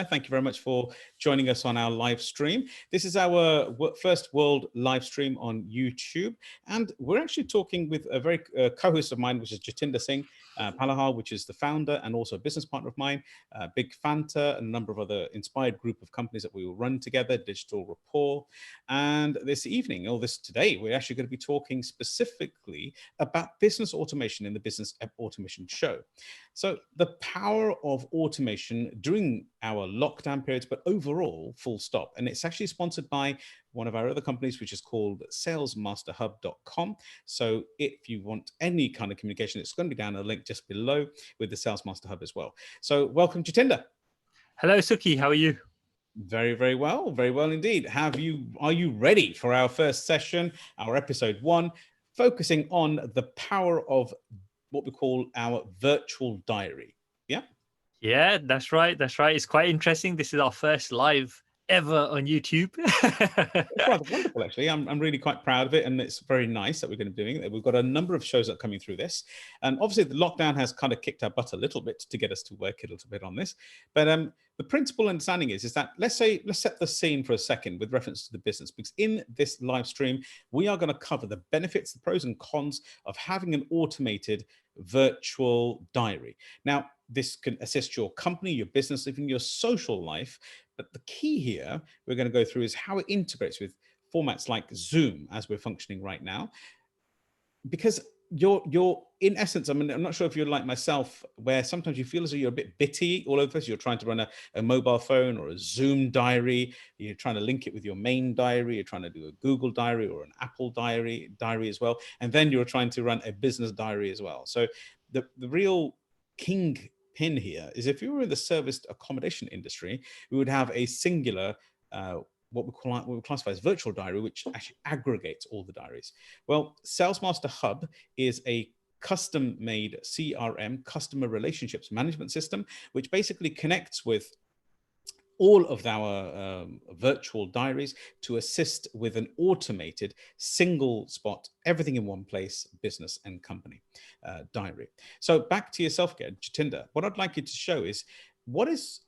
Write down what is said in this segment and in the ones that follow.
Thank you very much for joining us on our live stream. This is our first world live stream on YouTube. And we're actually talking with a very co-host of mine, which is Jatinder Singh Palahar, which is the founder and also a business partner of mine, Big Fanta, and a number of other inspired group of companies that we will run together, Digital Rapport. And this evening, or this today, we're actually going to be talking specifically about business automation in the Business Automation Show. So the power of automation during our lockdown periods, but overall, full stop. And it's actually sponsored by one of our other companies, which is called salesmasterhub.com. So if you want any kind of communication, it's going to be down a link just below with the Salesmaster Hub as well. So welcome, Jatinder. Hello, Sukhi. How are you? Very, very well indeed. Are you ready for our first session, our episode 1, focusing on the power of what we call our virtual diary? Yeah, that's right. It's quite interesting. This is our first live ever on YouTube. It's rather wonderful, actually. I'm really quite proud of it, and it's very nice that we're going to be doing it. We've got a number of shows that are coming through this, and obviously the lockdown has kind of kicked our butt a little bit to get us to work a little bit on this. But the principal understanding is that let's set the scene for a second with reference to the business, because in this live stream we are going to cover the benefits, the pros and cons of having an automated virtual diary. Now, this can assist your company, your business, even your social life. But the key here we're going to go through is how it integrates with formats like Zoom as we're functioning right now. Because you're in essence, I mean, I'm not sure if you're like myself, where sometimes you feel as though you're a bit bitty all over this. You're trying to run a mobile phone or a Zoom diary. You're trying to link it with your main diary. You're trying to do a Google diary or an Apple diary as well. And then you're trying to run a business diary as well. So the real king pin here is if you were in the serviced accommodation industry, we would have a singular what we classify as virtual diary, which actually aggregates all the diaries. Well, Salesmaster Hub is a custom-made CRM, customer relationships management system, which basically connects with all of our virtual diaries to assist with an automated single spot, everything in one place, business and company diary. So back to yourself again, Jatinder. What I'd like you to show is what does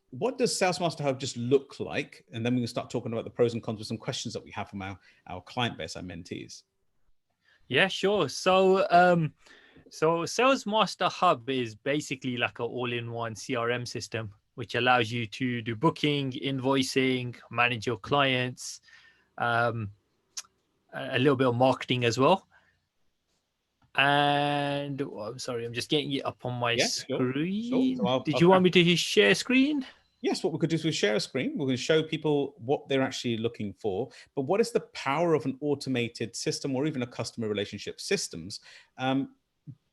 Salesmaster Hub just look like? And then we can start talking about the pros and cons with some questions that we have from our client base, our mentees. Yeah, sure. So Salesmaster Hub is basically like an all-in-one CRM system, which allows you to do booking, invoicing, manage your clients, a little bit of marketing as well. And I'm sorry, I'm just getting it up on my screen. Sure. So Did you want me to share screen? Yes, what we could do is we share a screen. We're going to show people what they're actually looking for. But what is the power of an automated system or even a customer relationship systems?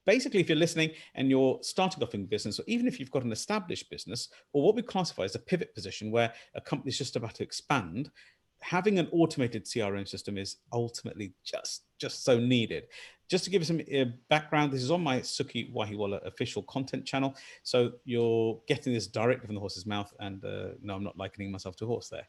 Basically, if you're listening and you're starting off in business, or even if you've got an established business, or what we classify as a pivot position where a company is just about to expand, having an automated CRM system is ultimately just so needed. Just to give you some background, this is on my Sukhi Wahiwala official content channel. So you're getting this directly from the horse's mouth. And no, I'm not likening myself to a horse there.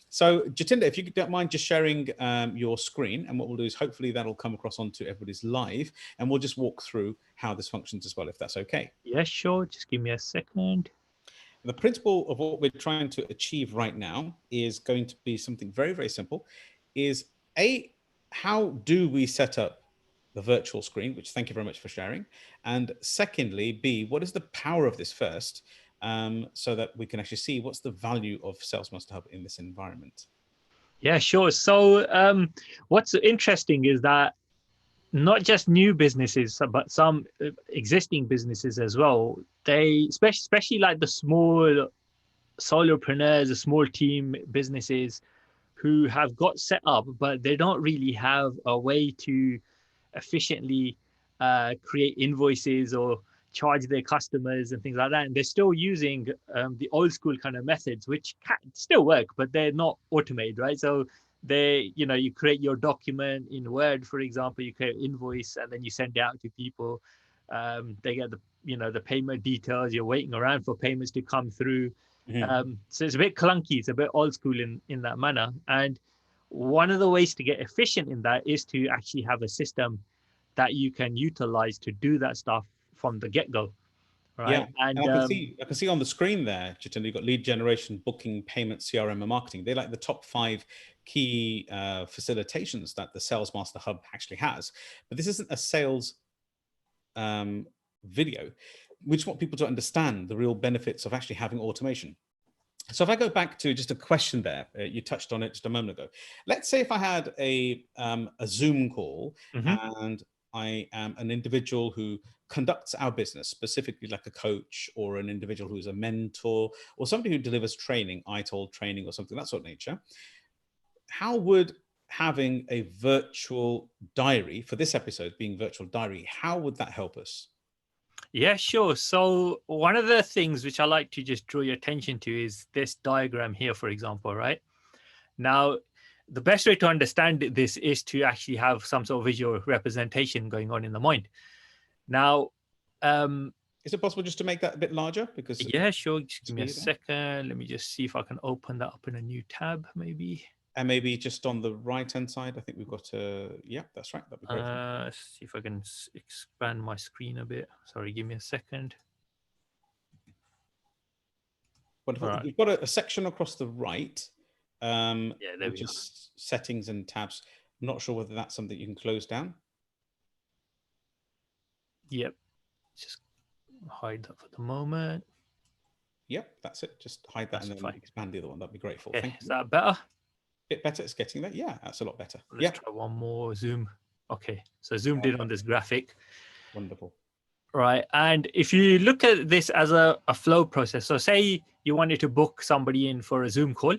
So Jatinder, if you don't mind just sharing your screen, and what we'll do is hopefully that'll come across onto everybody's live, and we'll just walk through how this functions as well, if that's okay. Yeah, sure. Just give me a second. The principle of what we're trying to achieve right now is going to be something very, very simple. Is how do we set up the virtual screen, which thank you very much for sharing. And secondly, B, what is the power of this first? So that we can actually see what's the value of Salesmaster Hub in this environment. Yeah, sure. So what's interesting is that not just new businesses, but some existing businesses as well, they, especially like the small solopreneurs, the small team businesses who have got set up, but they don't really have a way to efficiently create invoices or charge their customers and things like that. And they're still using the old school kind of methods, which can still work, but they're not automated, right? So you create your document in Word, for example, you create an invoice and then you send it out to people. They get the payment details. You're waiting around for payments to come through. Mm-hmm. So it's a bit clunky. It's a bit old school in that manner. And one of the ways to get efficient in that is to actually have a system that you can utilize to do that stuff from the get-go. right? Yeah, and And I can see on the screen there, Jitendra, you've got lead generation, booking, payment, CRM, and marketing. They're like the top 5 key facilitations that the Sales Master Hub actually has. But this isn't a sales video. We just want people to understand the real benefits of actually having automation. So if I go back to just a question there, you touched on it just a moment ago. Let's say if I had a Zoom call and I am an individual who conducts our business, specifically like a coach or an individual who's a mentor or somebody who delivers training, ITOL training or something that sort of nature. How would having a virtual diary for this episode being virtual diary, how would that help us? yeah, sure. So one of the things which I like to just draw your attention to is this diagram here, for example, right? Now, the best way to understand this is to actually have some sort of visual representation going on in the mind. Now, is it possible just to make that a bit larger? Because yeah, sure. Just give me a second. Let me just see if I can open that up in a new tab, maybe. And maybe just on the right-hand side, I think we've got yeah, that's right. That'd be great. See if I can expand my screen a bit. Sorry, give me a second. Wonderful. Right. We've got a section across the right, yeah, there which is settings and tabs. I'm not sure whether that's something you can close down. Yep. Just hide that for the moment. Yep, that's it. Just hide that and then expand the other one. That'd be grateful. Okay, Thank you. Is that better? Bit better. It's getting there. Yeah, that's a lot better. Let's try one more zoom. Okay, so zoomed in on this graphic. Wonderful. Right, and if you look at this as a flow process, so say you wanted to book somebody in for a Zoom call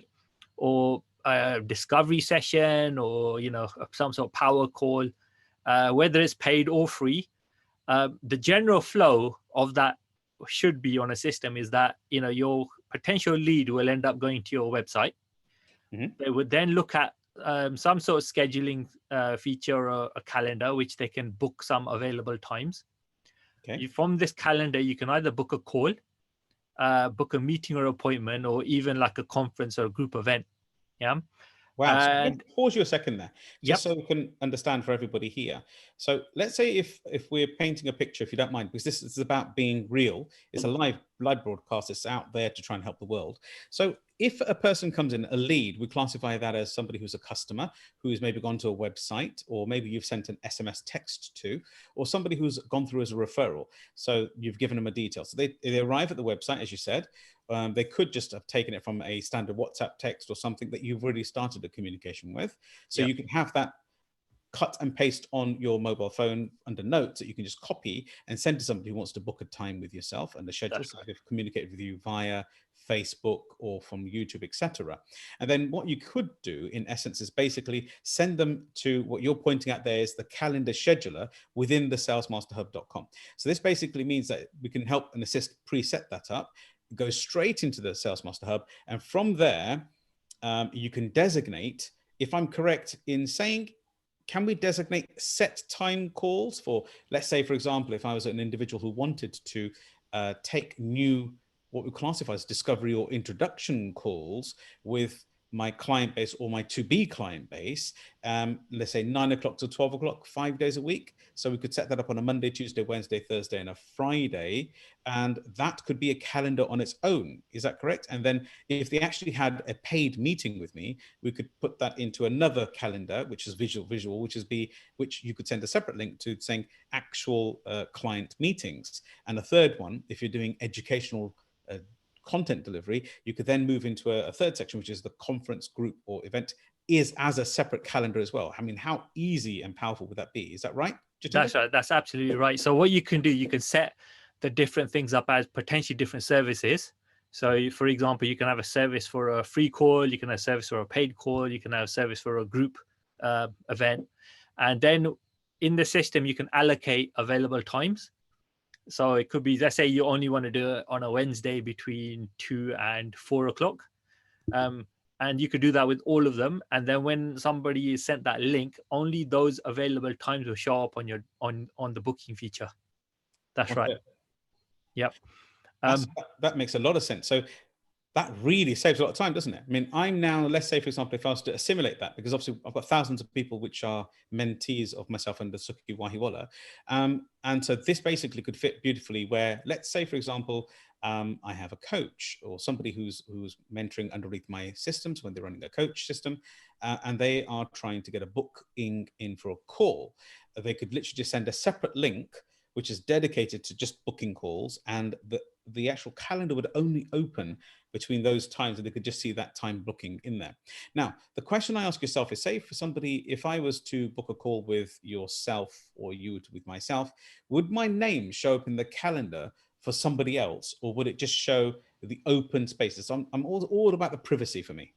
or a discovery session or, you know, some sort of power call, whether it's paid or free, the general flow of that should be on a system is that, you know, your potential lead will end up going to your website. They would then look at some sort of scheduling feature or a calendar, which they can book some available times. Okay. From this calendar, you can either book a call, book a meeting or appointment, or even like a conference or a group event. Yeah. Wow. So pause you a second there, just so we can understand for everybody here. So let's say if we're painting a picture, if you don't mind, because this is about being real. It's a live broadcast. It's out there to try and help the world. So if a person comes in, a lead, we classify that as somebody who's a customer, who's maybe gone to a website, or maybe you've sent an SMS text to, or somebody who's gone through as a referral. So you've given them a detail. So they arrive at the website, as you said. They could just have taken it from a standard WhatsApp text or something that you've already started a communication with. So you can have that cut and paste on your mobile phone under notes that you can just copy and send to somebody who wants to book a time with yourself and the schedule. So they've communicated with you via Facebook or from YouTube, etc. And then what you could do in essence is basically send them to what you're pointing at there is the calendar scheduler within the salesmasterhub.com. So this basically means that we can help and assist preset that up, go straight into the Sales Master Hub. And from there, you can designate, if I'm correct in saying, can we designate set time calls for, let's say, for example, if I was an individual who wanted to take new, what we classify as discovery or introduction calls with my client base or my to-be client base, let's say 9 o'clock to 12 o'clock, 5 days a week. So we could set that up on a Monday, Tuesday, Wednesday, Thursday, and a Friday. And that could be a calendar on its own. Is that correct? And then if they actually had a paid meeting with me, we could put that into another calendar, which is visual, which you could send a separate link to saying actual client meetings. And a third one, if you're doing educational content delivery, you could then move into a third section, which is the conference, group, or event, is as a separate calendar as well. I mean, how easy and powerful would that be? Is that right? That's right. That's absolutely right. So what you can do, you can set the different things up as potentially different services. So for example, you can have a service for a free call, you can have a service for a paid call, you can have a service for a group event. And then in the system, you can allocate available times. So it could be, let's say you only want to do it on a Wednesday between 2 and 4 o'clock. And you could do that with all of them. And then when somebody is sent that link, only those available times will show up on your on the booking feature. That's right. Yep. That makes a lot of sense. So That really saves a lot of time, doesn't it? I mean, I'm now, let's say, for example, if I was to assimilate that, because obviously I've got thousands of people which are mentees of myself and the Sukhi Wahiwala. And so this basically could fit beautifully where, let's say, for example, I have a coach or somebody who's mentoring underneath my systems when they're running a coach system, and they are trying to get a booking in for a call. They could literally just send a separate link which is dedicated to just booking calls, and the actual calendar would only open between those times, and they could just see that time booking in there. Now, the question I ask yourself is, say for somebody, if I was to book a call with yourself or you with myself, would my name show up in the calendar for somebody else, or would it just show the open spaces? So I'm all about the privacy for me.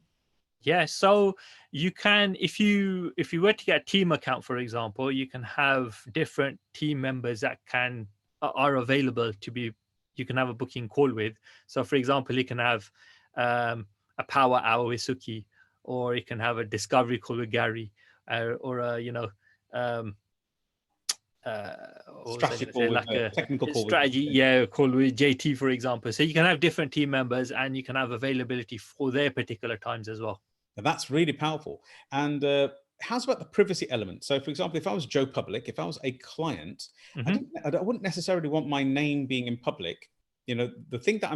Yeah, so you can, if you were to get a team account, for example, you can have different team members that are available to be, you can have a booking call with. So for example, you can have a power hour with Sukhi, or you can have a discovery call with Gary, or a Strategy call with like a technical call with strategy call with JT, for example. So you can have different team members, and you can have availability for their particular times as well. Now, that's really powerful. And how's about the privacy element? So, for example, if I was Joe Public, if I was a client, I wouldn't necessarily want my name being in public. You know, the thing that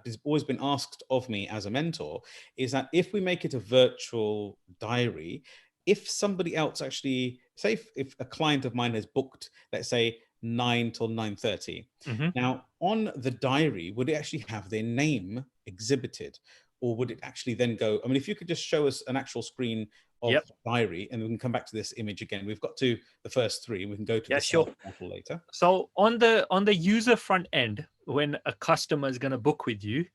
has always been asked of me as a mentor is that if we make it a virtual diary, if somebody else actually, say, if a client of mine has booked, let's say 9 till 9:30, now on the diary, would it actually have their name exhibited? Or would it actually then go? I mean, if you could just show us an actual screen of Yep. diary, and we can come back to this image again. We've got to the first three, and we can go to the sure. portal later. So on the user front end, when a customer is going to book with you,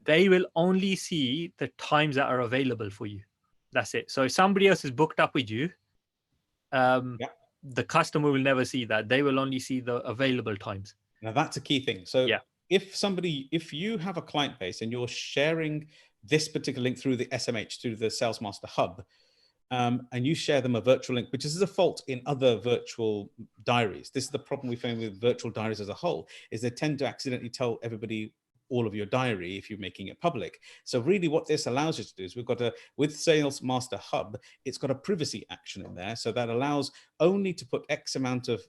they will only see the times that are available for you. That's it. So if somebody else is booked up with you, the customer will never see that. They will only see the available times. Now that's a key thing. So if you have a client base and you're sharing this particular link through the SMH, through the Sales Master Hub, and you share them a virtual link, which is a fault in other virtual diaries. This is the problem we find with virtual diaries as a whole, is they tend to accidentally tell everybody all of your diary if you're making it public. So really what this allows you to do is with Sales Master Hub, it's got a privacy action in there. So that allows only to put X amount of,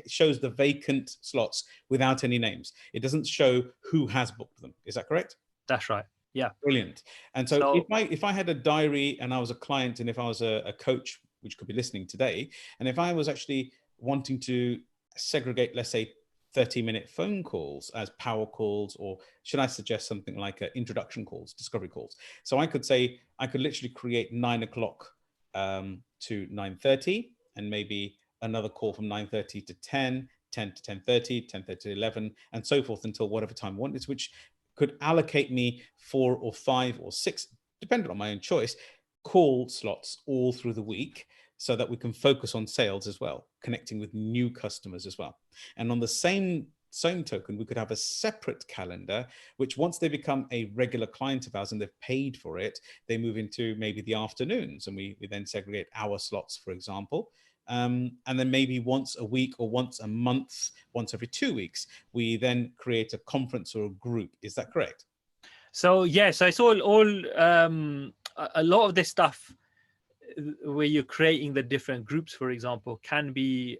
shows the vacant slots without any names. It doesn't show who has booked them. Is that correct? That's right. Yeah. Brilliant. And so if I had a diary and I was a client, and if I was a coach, which could be listening today, and if I was actually wanting to segregate, let's say, 30-minute phone calls as power calls, or should I suggest something like introduction calls, discovery calls? So I could say, I could literally create 9 o'clock to 9:30, and maybe another call from 9:30 to 10, 10 to 10:30, 10:30 to 11, and so forth until whatever time I wanted, which could allocate me 4 or 5 or 6, depending on my own choice, call slots all through the week, so that we can focus on sales as well, connecting with new customers as well. And on the same token, we could have a separate calendar, which once they become a regular client of ours and they've paid for it, they move into maybe the afternoons, and we then segregate our slots, for example. And then maybe once a week or once a month, once every 2 weeks, we then create a conference or a group. Is that correct? So yes, I saw a lot of this stuff where you're creating the different groups, for example, can be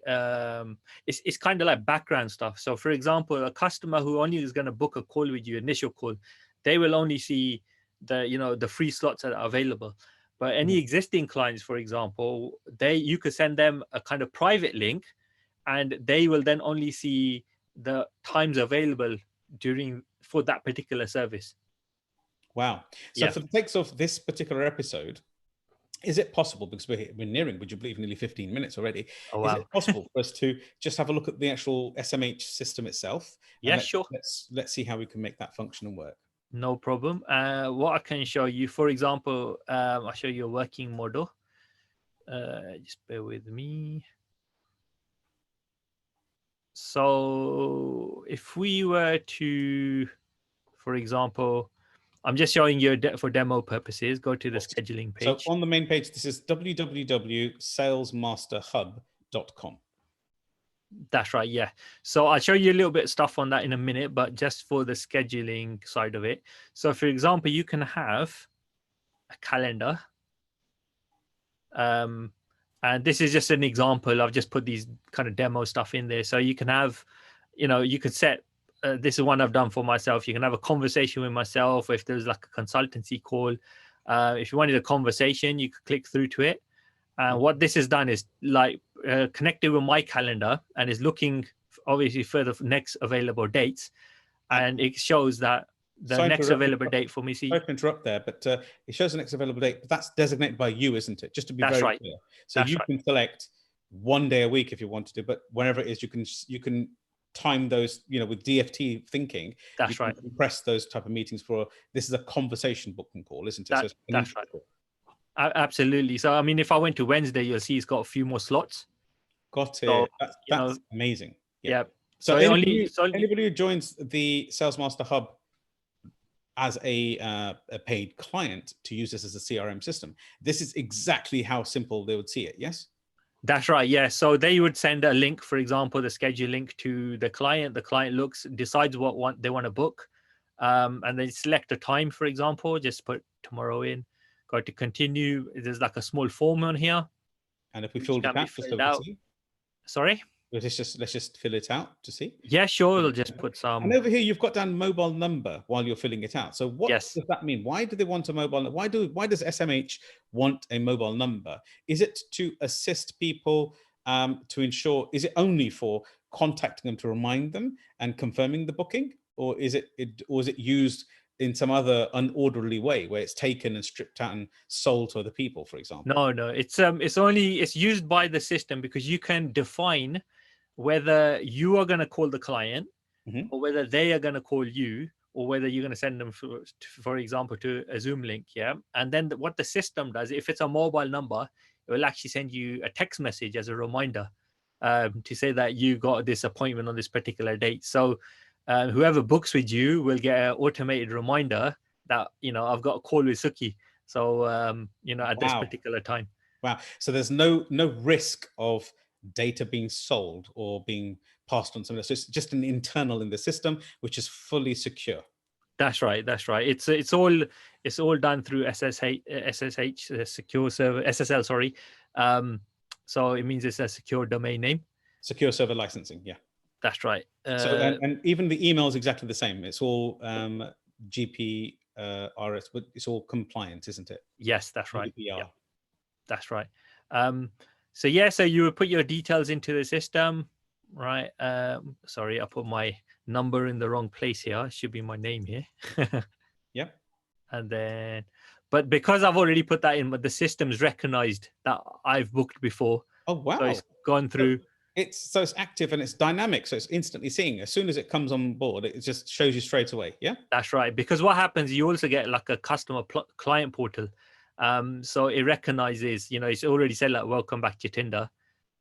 it's kind of like background stuff. So for example, a customer who only is going to book a call with you, initial call, they will only see the free slots that are available. But any existing clients, for example, you could send them a kind of private link, and they will then only see the times available for that particular service. Wow. So for the sake of this particular episode, is it possible, because we're nearing, would you believe, nearly 15 minutes already? Oh, wow. Is it possible for us to just have a look at the actual SMH system itself? Yeah, sure. Let's see how we can make that function and work. No problem. What I can show you, for example, I'll show you a working model. Just bear with me. So if we were to, for example, I'm just showing you for demo purposes, go to the scheduling page. So on the main page, this is www.salesmasterhub.com. That's right. Yeah. So I'll show you a little bit of stuff on that in a minute, but just for the scheduling side of it. So for example, you can have a calendar. And this is just an example. I've just put these kind of demo stuff in there. So you can have, you could set, this is one I've done for myself. You can have a conversation with myself. If there's like a consultancy call, if you wanted a conversation, you could click through to it. And what this has done is like connected with my calendar and is looking obviously for the next available dates. And it shows that the next available date for me. Sorry to interrupt there, but it shows the next available date, but that's designated by you, isn't it? Just to be That's very right. clear. So you can select one day a week if you want to do, but whenever it is, you can time those, with DFT thinking. That's right. Press those type of meetings for, this is a conversation booking call, isn't it? That's right. Absolutely. So, I mean, if I went to Wednesday, you'll see it's got a few more slots. Got it. So, that's amazing. Yeah. So anybody who joins the Sales Master Hub as a paid client to use this as a CRM system, this is exactly how simple they would see it. Yes. That's right. Yeah. So they would send a link, for example, the schedule link to the client. The client decides what they want to book, and they select a time, for example, just put tomorrow in, go to continue. There's like a small form on here. And if we fill it out, sorry? Let's just fill it out to see. Yeah, sure. We'll just put some. And over here, you've got down mobile number while you're filling it out. So what does that mean? Why do they want a mobile? Why does SMH want a mobile number? Is it to assist people to ensure? Is it only for contacting them to remind them and confirming the booking, or is it used in some other unorderly way where it's taken and stripped out and sold to other people, for example? No. It's used by the system because you can define whether you are going to call the client or whether they are going to call you, or whether you're going to send them, for example, to a Zoom link. Yeah. And then what the system does, if it's a mobile number, it will actually send you a text message as a reminder to say that you got this appointment on this particular date. So whoever books with you will get an automated reminder that, I've got a call with Sukhi. So, at this particular time. Wow. So there's no risk of data being sold or being passed on somewhere. So it's just an internal in the system, which is fully secure. That's right. It's all done through SSH secure server, SSL. Sorry. So it means it's a secure domain name. Secure server licensing. Yeah. That's right. So and even the email is exactly the same. It's all GP RS, but it's all compliant, isn't it? Yes, that's right. Yeah, that's right. So you would put your details into the system, right? Sorry, I put my number in the wrong place here. It should be my name here. Yep. And then, but because I've already put that in, but the system's recognized that I've booked before. Oh wow! So it's gone through. So it's active and it's dynamic, so it's instantly seeing. As soon as it comes on board, it just shows you straight away. Yeah. That's right. Because what happens, you also get like a customer client portal. So it recognizes, it's already said like, welcome back to Tinder.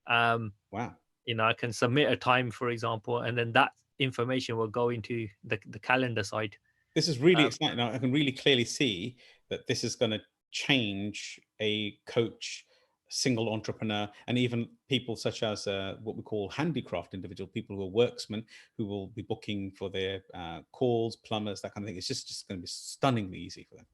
Wow. I can submit a time, for example, and then that information will go into the calendar side. This is really exciting. Now I can really clearly see that this is going to change a coach, single entrepreneur, and even people such as what we call handicraft individual, people who are worksmen, who will be booking for their calls, plumbers, that kind of thing. It's just going to be stunningly easy for them.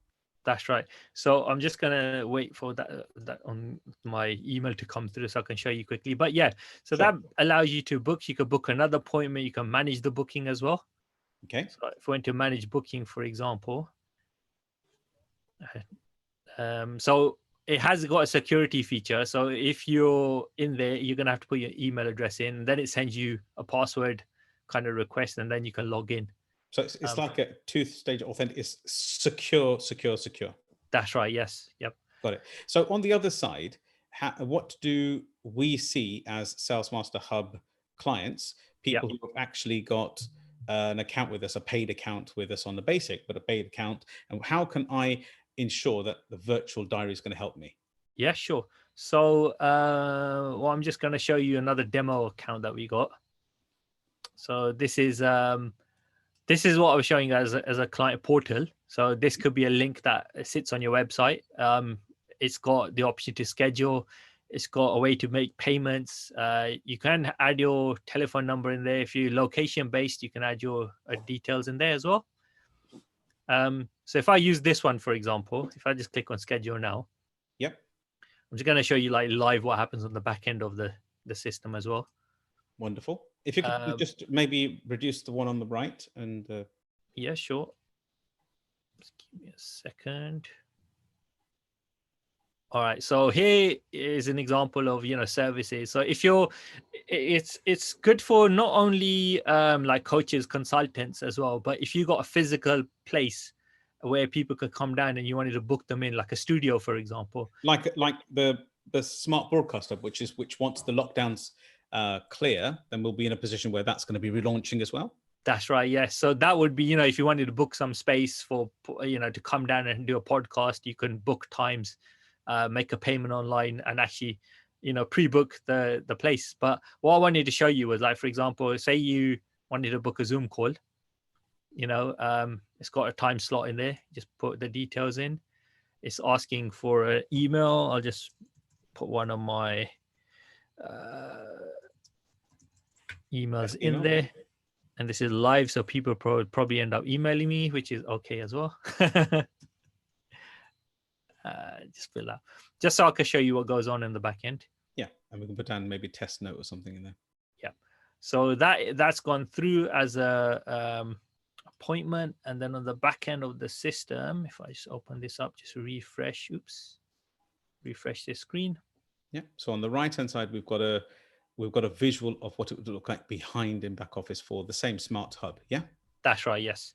That's right. So I'm just going to wait for that on my email to come through so I can show you quickly. But yeah, so that allows you to book. You can book another appointment. You can manage the booking as well. Okay. So if we went to manage booking, for example, so it has got a security feature. So if you're in there, you're going to have to put your email address in, and then it sends you a password kind of request, and then you can log in. So it's like a two-stage authentic. It's secure. That's right. Yes. Yep. Got it. So on the other side, what do we see as Sales Master Hub clients? People who have actually got an account with us, a paid account with us on the basic, but a paid account. And how can I ensure that the virtual diary is going to help me? Yeah, sure. So I'm just going to show you another demo account that we got. So this is what I was showing as a client portal. So this could be a link that sits on your website. It's got the option to schedule. It's got a way to make payments. You can add your telephone number in there. If you're location based, you can add your details in there as well. So if I use this one, for example, if I just click on schedule now, Yep. I'm just going to show you like live what happens on the back end of the system as well. Wonderful. If you could just maybe reduce the one on the right and yeah, sure. Just give me a second. All right, so here is an example of services. So if you're, it's good for not only like coaches, consultants as well, but if you got a physical place where people could come down and you wanted to book them in, like a studio, for example, like the smart broadcast hub, which once the lockdowns clear, then we'll be in a position where that's going to be relaunching as well. That's right. Yes. So that would be, if you wanted to book some space for, to come down and do a podcast, you can book times, make a payment online and actually, pre-book the place. But what I wanted to show you was, like, for example, say you wanted to book a Zoom call, it's got a time slot in there. Just put the details in. It's asking for an email. I'll just put one of my emails in there. And this is live, so people probably end up emailing me, which is okay as well. Just fill out, just so I can show you what goes on in the back end. Yeah, and we can put down maybe test note or something in there. Yeah, so that's gone through as a appointment, and then on the back end of the system, if I just open this up, just refresh. Refresh this screen. Yeah. So on the right hand side, we've got a visual of what it would look like behind in back office for the same smart hub. Yeah, that's right. Yes.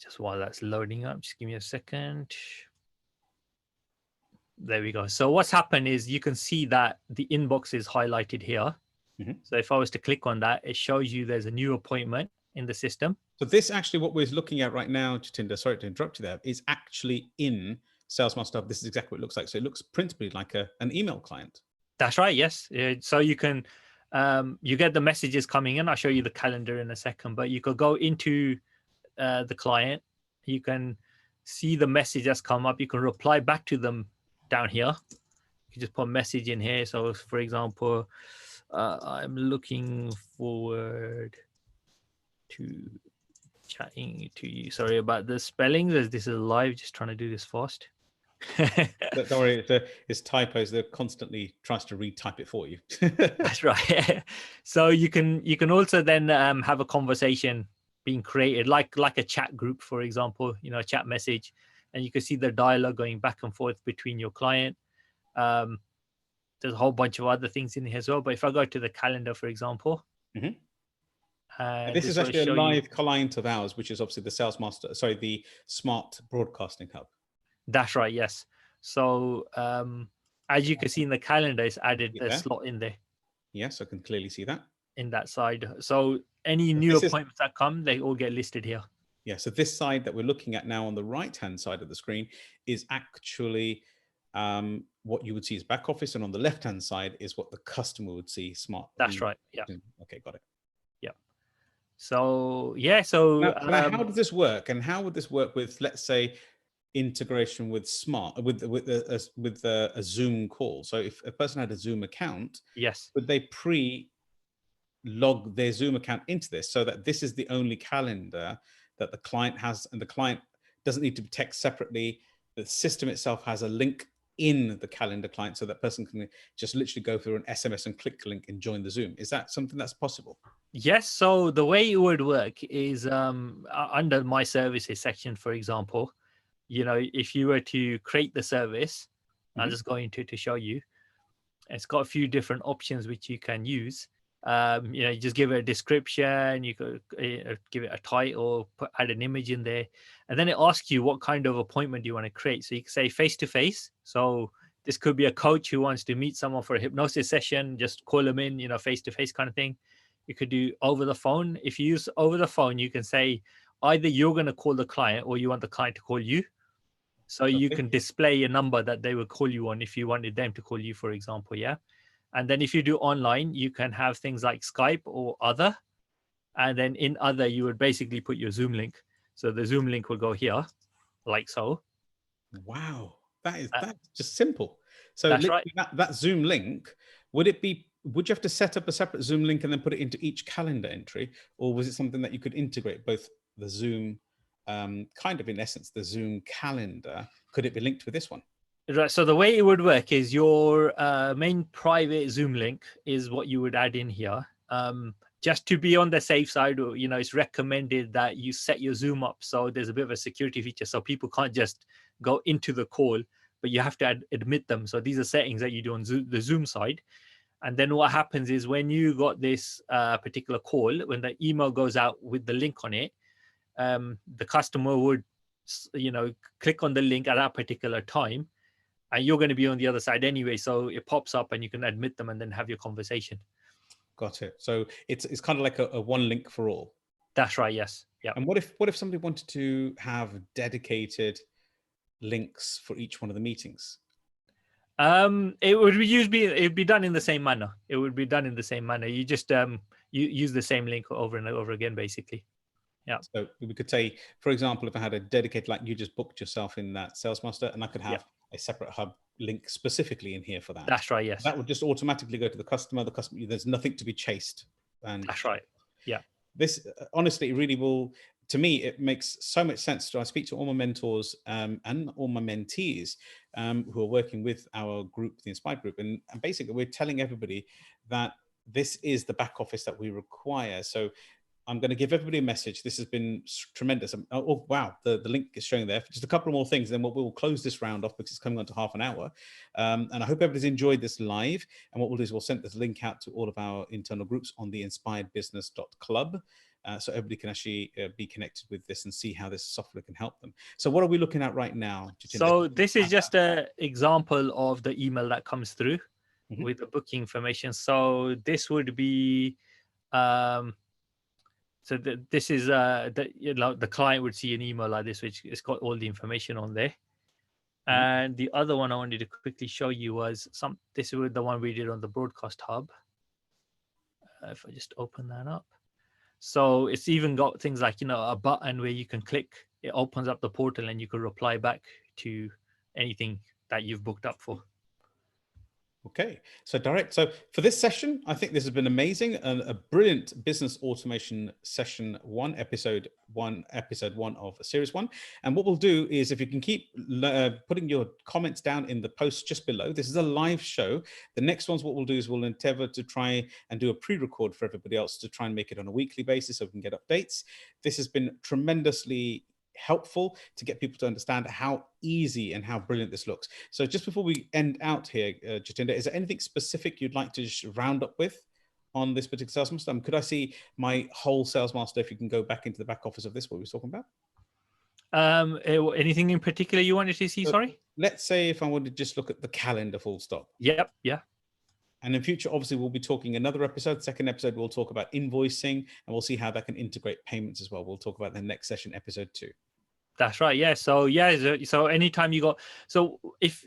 Just while that's loading up, just give me a second. There we go. So what's happened is you can see that the inbox is highlighted here. Mm-hmm. So if I was to click on that, it shows you there's a new appointment in the system. So this actually, what we're looking at right now, Jatinder, sorry to interrupt you there, is actually in Sales Master Hub. This is exactly what it looks like. So it looks principally like an email client. That's right. Yes. So you can, you get the messages coming in. I'll show you the calendar in a second, but you could go into the client. You can see the message that's come up. You can reply back to them down here. You just put a message in here. So for example, I'm looking forward to chatting to you. Sorry about the spelling. This is live, just trying to do this fast. Don't worry, it's typos. They're constantly tries to retype it for you. That's right. So you can also then have a conversation being created, like a chat group, for example, a chat message, and you can see the dialogue going back and forth between your client. There's a whole bunch of other things in here as well. But if I go to the calendar, for example, this is actually a live client of ours, which is obviously the Sales Master, sorry, the Smart Broadcasting Hub. That's right. Yes. So as you can see in the calendar, it's added the slot in there. Yes, I can clearly see that. In that side. So any new appointments that come, they all get listed here. Yeah. So this side that we're looking at now on the right-hand side of the screen is actually what you would see as back office. And on the left-hand side is what the customer would see smart. That's right. Yeah. Okay. Got it. Yeah. So, yeah. So now how does this work? And how would this work with, let's say, integration with with a Zoom call? So if a person had a Zoom account, yes, would they log their Zoom account into this so that this is the only calendar that the client has, and the client doesn't need to be text separately? The system itself has a link in the calendar client, so that person can just literally go through an SMS and click the link and join the Zoom. Is that something that's possible? Yes. So the way it would work is under my services section, for example, if you were to create the service, I'll just go into it to show you. It's got a few different options which you can use. You just give it a description, you could give it a title, add an image in there, and then it asks you what kind of appointment you want to create. So you can say face-to-face. So this could be a coach who wants to meet someone for a hypnosis session, just call them in, face-to-face kind of thing. You could do over the phone. If you use over the phone, you can say either you're going to call the client or you want the client to call you. So you can display a number that they will call you on if you wanted them to call you, for example. Yeah. And then if you do online, you can have things like Skype or other. And then in other, you would basically put your Zoom link. So the Zoom link will go here, like so. Wow. That's just simple. So That's right. that Zoom link, would you have to set up a separate Zoom link and then put it into each calendar entry, or was it something that you could integrate both the Zoom, kind of in essence, the Zoom calendar? Could it be linked with this one? Right. So the way it would work is your main private Zoom link is what you would add in here. Just to be on the safe side, or, it's recommended that you set your Zoom up so there's a bit of a security feature, so people can't just go into the call, but you have to admit them. So these are settings that you do on the Zoom side. And then what happens is when you got this particular call, when the email goes out with the link on it, the customer would, click on the link at that particular time, and you're going to be on the other side anyway. So it pops up and you can admit them and then have your conversation. Got it. So it's kind of like a one link for all. That's right. Yes. Yeah. And what if somebody wanted to have dedicated links for each one of the meetings? It would it'd be done in the same manner. It would be done in the same manner. You just you use the same link over and over again, basically. Yeah. So we could say, for example, if I had a dedicated, like you just booked yourself in that SalesMaster, and I could have a separate hub link specifically in here for that. That's right. Yes. That would just automatically go to the customer. There's nothing to be chased. And that's right. Yeah. This honestly really will. To me, it makes so much sense. So I speak to all my mentors and all my mentees who are working with our group, the Inspired Group, and basically we're telling everybody that this is the back office that we require. So I'm going to give everybody a message. This has been tremendous. Oh, wow. The link is showing there. Just a couple more things, then we'll close this round off because it's coming on to half an hour. And I hope everybody's enjoyed this live. And what we'll do is we'll send this link out to all of our internal groups on the inspiredbusiness.club. So everybody can actually be connected with this and see how this software can help them. So what are we looking at right now? So this is just an example of the email that comes through with the booking information. So this would be... So this is the client would see an email like this, which has got all the information on there. And the other one I wanted to quickly show you was this was the one we did on the broadcast hub. If I just open that up. So it's even got things like, a button where you can click, it opens up the portal and you can reply back to anything that you've booked up for. Okay, so So for this session, I think this has been amazing and a brilliant business automation session episode one of series 1. And what we'll do is, if you can keep putting your comments down in the post just below, this is a live show. The next ones, what we'll do is we'll endeavor to try and do a pre-record for everybody else to try and make it on a weekly basis so we can get updates. This has been tremendously helpful to get people to understand how easy and how brilliant this looks. So just before we end out here, Jatinder, is there anything specific you'd like to just round up with on this particular SalesMaster? Could I see my whole SalesMaster, if you can go back into the back office of this, what we were talking about? Anything in particular you wanted to see, sorry? Let's say if I wanted to just look at the calendar full stop. Yep, yeah. And in future, obviously, we'll be talking another episode. Second episode, we'll talk about invoicing, and we'll see how that can integrate payments as well. We'll talk about the next session, episode 2. That's right. Yeah. So so anytime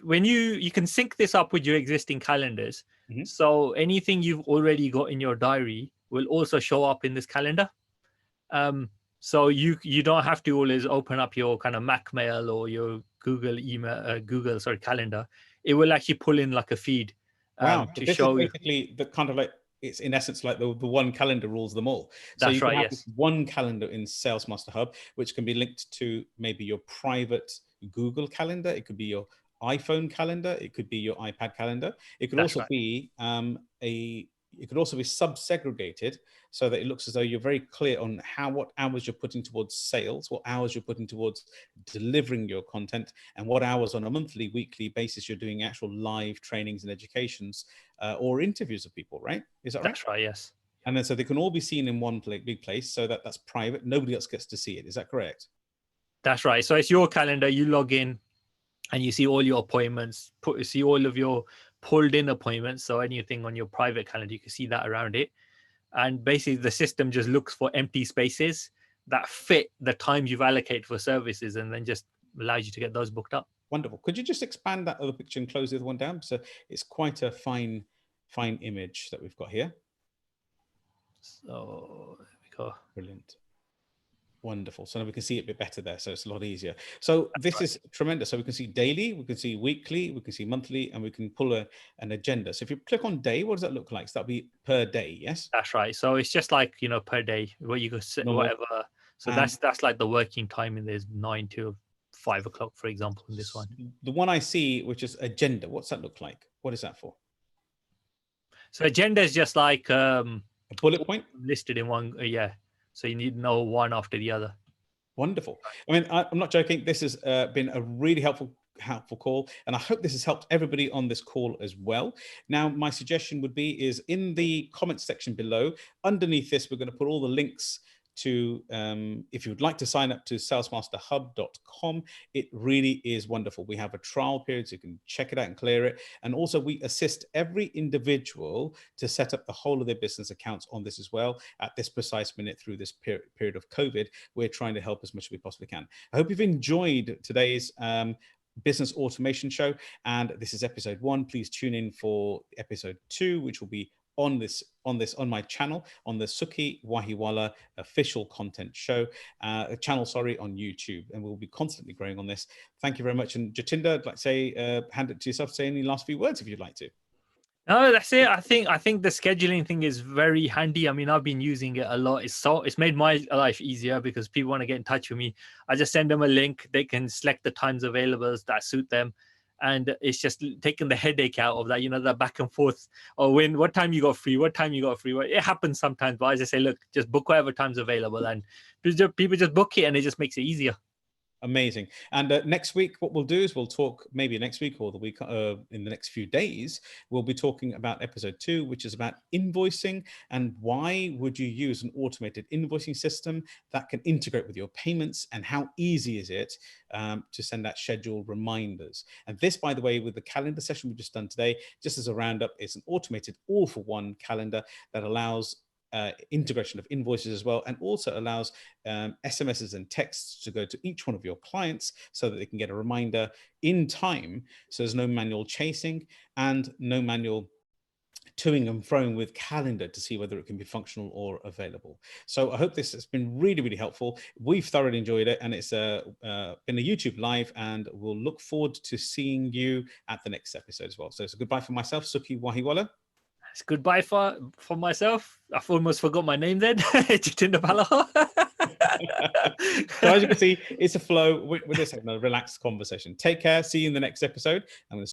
when you can sync this up with your existing calendars. So anything you've already got in your diary will also show up in this calendar. So you don't have to always open up your kind of Mac mail or your Google calendar. It will actually pull in like a feed. Wow. To show you basically the kind of like, it's in essence like the one calendar rules them all. So that's you can right, have this one calendar in SalesMaster Hub, which can be linked to maybe your private Google calendar. It could be your iPhone calendar. It could be your iPad calendar. It could also be it could also be sub-segregated so that it looks as though you're very clear on what hours you're putting towards sales, what hours you're putting towards delivering your content, and what hours on a monthly, weekly basis you're doing actual live trainings and educations or interviews of people, right? Is that right? That's right, yes. And then so they can all be seen in one big place so that that's private. Nobody else gets to see it. Is that correct? That's right. So it's your calendar. You log in and you see all your appointments, see all of your pulled in appointments. So anything on your private calendar, you can see that around it. And basically the system just looks for empty spaces that fit the times you've allocated for services and then just allows you to get those booked up. Wonderful. Could you just expand that other picture and close the other one down? So it's quite a fine image that we've got here. So there we go. Brilliant. Wonderful. So now we can see it a bit better there. So it's a lot easier. So this is tremendous. So we can see daily, we can see weekly, we can see monthly, and we can pull an agenda. So if you click on day, what does that look like? So that'll be per day, yes? That's right. So it's just like, per day, what you could set, Normal. whatever. So And that's like the working time, and there's 9 to 5 o'clock, for example, in this one. the one I see, which is agenda, what's that look like? What is that for? So agenda is just like A bullet point? listed in one. Yeah. So you need to know one after the other. Wonderful. I mean, I'm not joking. This has been a really helpful call, and I hope this has helped everybody on this call as well. Now, my suggestion would be is in the comments section below, underneath this, we're going to put all the links to if you would like to sign up to salesmasterhub.com. It really is wonderful. We have a trial period, so you can check it out and clear it. And also we assist every individual to set up the whole of their business accounts on this as well. At this precise minute through this period of COVID, we're trying to help as much as we possibly can. I hope you've enjoyed today's business automation show, and this is episode 1. Please tune in for episode 2, which will be on my channel, on the Sukhi Wahiwala official content show channel, on YouTube, and we'll be constantly growing on this. Thank you very much. And Jatinder, I'd like to say, hand it to yourself, say any last few words if you'd like to. No, that's it. I think the scheduling thing is very handy. I mean, I've been using it a lot. It's made my life easier because people want to get in touch with me. I just send them a link. They can select the times available that suit them. And it's just taking the headache out of that, the back and forth. Or what time you got free? What time you got free? Well, it happens sometimes, but I just say, look, just book whatever time's available, and people just book it, and it just makes it easier. Amazing. And next week, what we'll do is we'll talk, maybe next week or the week in the next few days, we'll be talking about episode 2, which is about invoicing, and why would you use an automated invoicing system that can integrate with your payments, and how easy is it to send out scheduled reminders. And this, by the way, with the calendar session we've just done today, just as a roundup, it's an automated all-for-one calendar that allows integration of invoices as well, and also allows SMSs and texts to go to each one of your clients so that they can get a reminder in time. So there's no manual chasing and no manual toing and froing with calendar to see whether it can be functional or available. So I hope this has been really, really helpful. We've thoroughly enjoyed it, and it's been a YouTube live, and we'll look forward to seeing you at the next episode as well. So it's a goodbye for myself, Sukhi Wahiwala. It's goodbye for myself. I've almost forgot my name then. Jatinder Palaha. So as you can see, it's a flow. We're just having a relaxed conversation. Take care. See you in the next episode. I'm going to